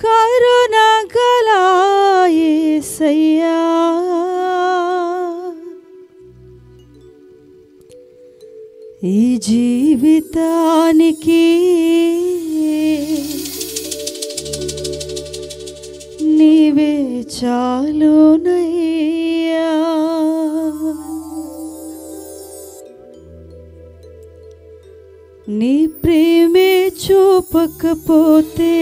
కరుణగల యేసయ్యా ఈ జీవితానికి నీవే చాలునయ్యా నీ ప్రేమే చూపకపోతే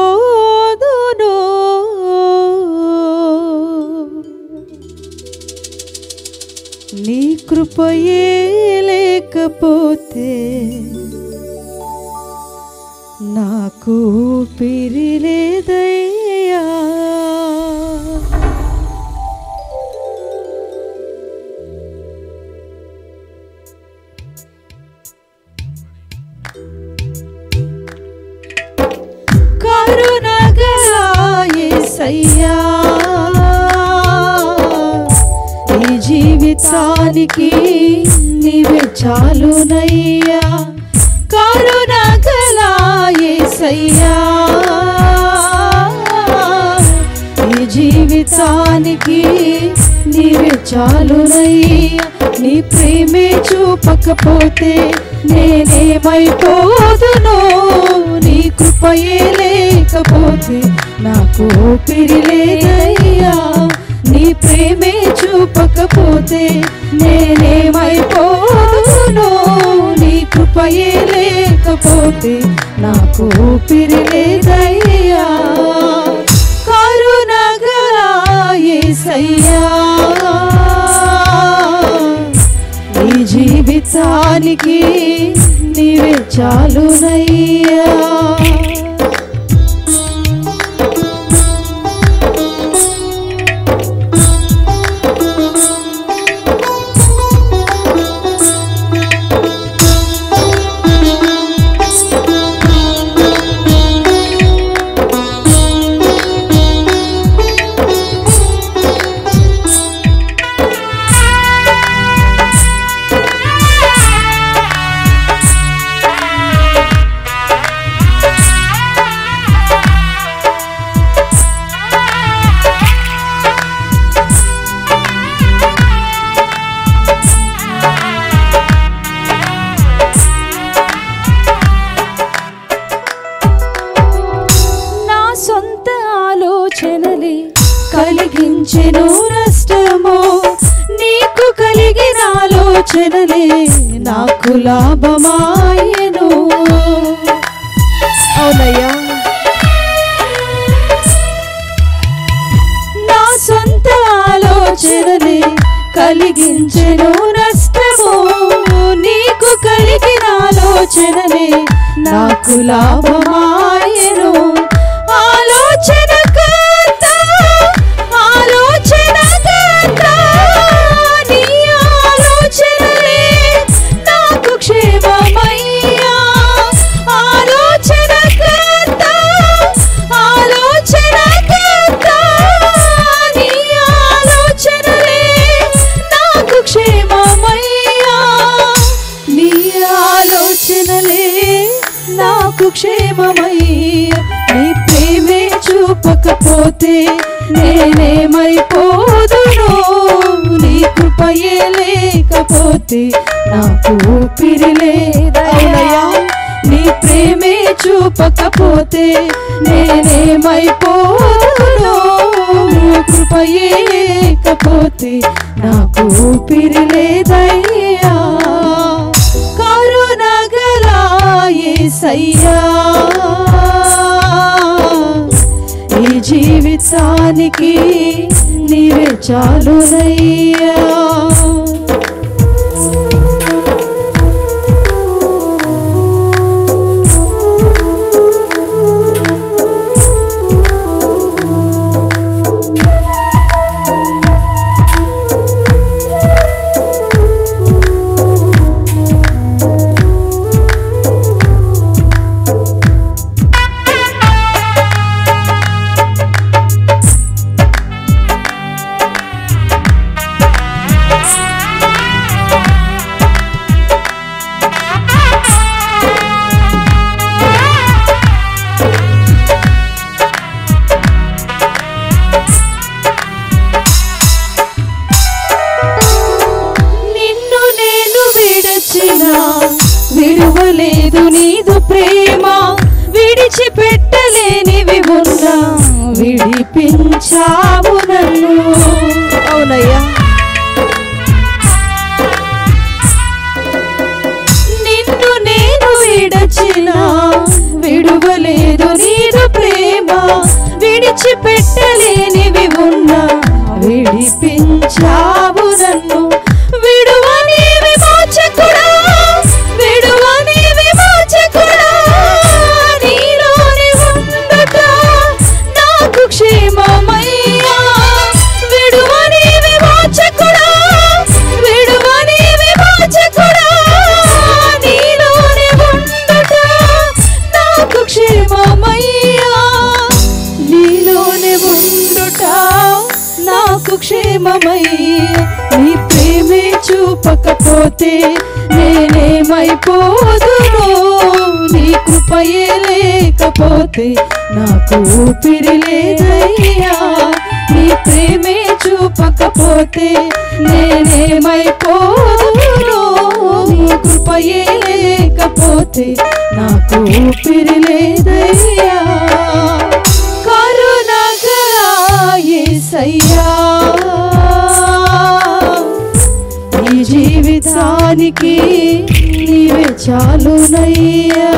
నేనేమైపోదునో నీ కృపయే లేకపోతే నాకు ఊపిరి లేదయ్యా కరుణగల యేసయ్యా ఈ జీవితానికి నీవే చాలునయ్యా కరుణగల యేసయ్యా ఈ జీవితానికి నీవే చాలునయ్యా నీ ప్రేమే చూపకపోతే నేనేమైపోదునో నీ కృపయే లేకపోతే నాకు ఊపిరి లేదయ్యా నీ ప్రేమే చూపకపోతే నేనేమైపోదునో నీ కృపయే లేకపోతే నాకు ఊపిరి లేదయ్యా కరుణగల యేసయ్యా ఈ జీవితానికి నీవే చాలునయ్యా కలిగించెను నష్టమో నీకు కలిగిన ఆలోచనలే నాకు లాభమాయెను అవునయ్యా నా సొంత ఆలోచనలే కలిగించెను నష్టమో నీకు కలిగిన ఆలోచనలే నాకు లాభమాయెను ఆలోచన నాకు క్షేమమయ్యా నీ ప్రేమే చూపకపోతే నేనేమైపోదునో నీ కృపయే లేకపోతే నాకు ఊపిరి లేదయ్యా నీ ప్రేమే చూపకపోతే నేనేమైపోదునో నీ కృపయే లేకపోతే నాకు ఊపిరి లేదయ్యా కరుణగల యేసయ్యా ఈ జీవితానికి నీవే చాలునయ్యా విడువలేదు నీదు ప్రేమ, విడిచిపెట్టలేనివి ఉన్నా విడిపించావు నన్ను. అవునయ్యా, నిన్ను నేను విడచిన, విడువలేదు నీదు ప్రేమ, విడిచిపెట్టలేనివి ఉన్నా విడిపించావు నన్ను. విడువని విమోచకుడా, విడువని విమోచకుడా, నీలోని ఉండుట నాకు క్షేమమయ్యా. విడువని విమోచకుడా, విడువని విమోచకుడా, నీలోని ఉండుట నాకు క్షేమమయ్యా. నీలోని ఉండుట నాకు క్షేమమయ్యా. నీ ప్రేమే చూపకపోతే నేనేమైపోదును, నీ కృపయే లేకపోతే నాకు ఊపిరి లేదయ్యా. నీ ప్రేమే చూపకపోతే నేనేమైపోదును, నీ కృపయే లేకపోతే నాకు ఊపిరి లేదయ్యా. కరుణగల యేసయ్యా, ఈ జీవితానికి నీవే చాలునయ్యా.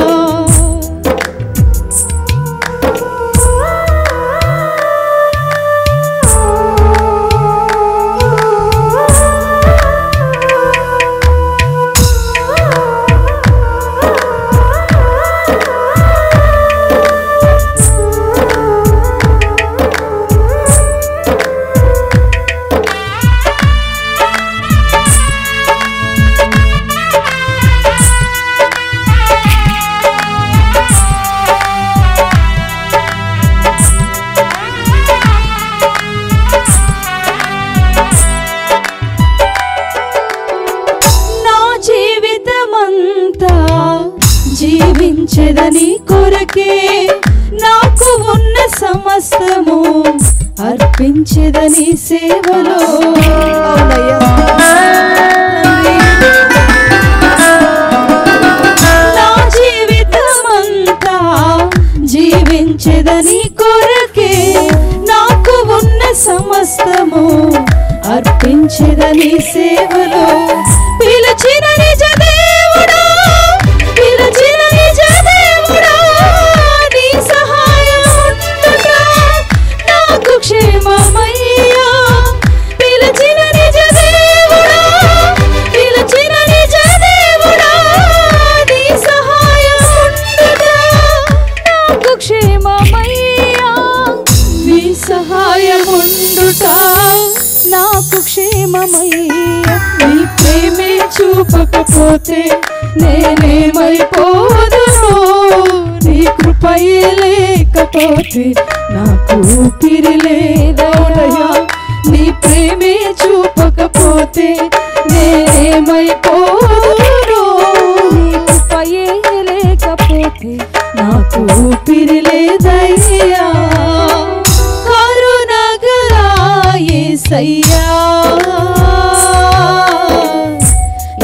జీవించెదని కొరకే నాకు ఉన్న సమస్తము అర్పించెదని సేవలో. నా జీవితమంతా జీవించెదని కొరకే నాకు ఉన్న సమస్తము అర్పించెదని సేవలో. పిలిచిన నిజ దేవుడా, పిలిచిన నిజ దేవుడా, నీ సహాయం ఉండుట నాకు క్షేమమయ్యా. పిలిచిన నిజ దేవుడా, పిలిచిన నిజ దేవుడా, నీ సహాయం ఉండుట నాకు క్షేమమయ్యా. నీ సహాయం ఉండుట నాకు క్షేమమయ్యా. నీ ప్రేమే చూపకపోతే నేనేమైపోదును, నీ కృపయే లేకపోతే నాకు ఊపిరి లేదయ్యా. నీ ప్రేమే చూపకపోతే నేనేమైపోదును, నీ కృపయే లేకపోతే నాకు ఊపిరి లేదయ్యా. కరుణగల యేసయ్యా,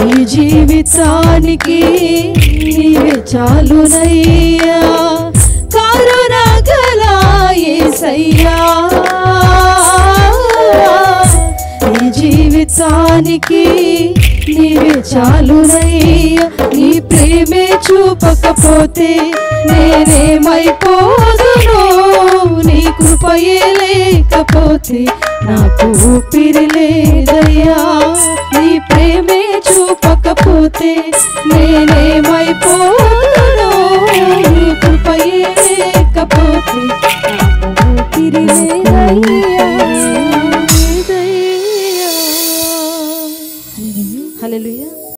ఈ జీవితానికి నీవే చాలునయ్యా. కరుణగల యేసయ్యా, ఈ జీవితానికి నీవే చాలునయ్యా. నీ ప్రేమే చూపకపోతే నేనేమైపోదును, నీ కృపయే లేకపోతే నాకు ఊపిరి లేదయ్యా. నీ ప్రేమే చూపకపోతే నేనేమైపోదును, నీ కృపయే లేకపోతే నాకు ఊపిరి లేదయ్యా.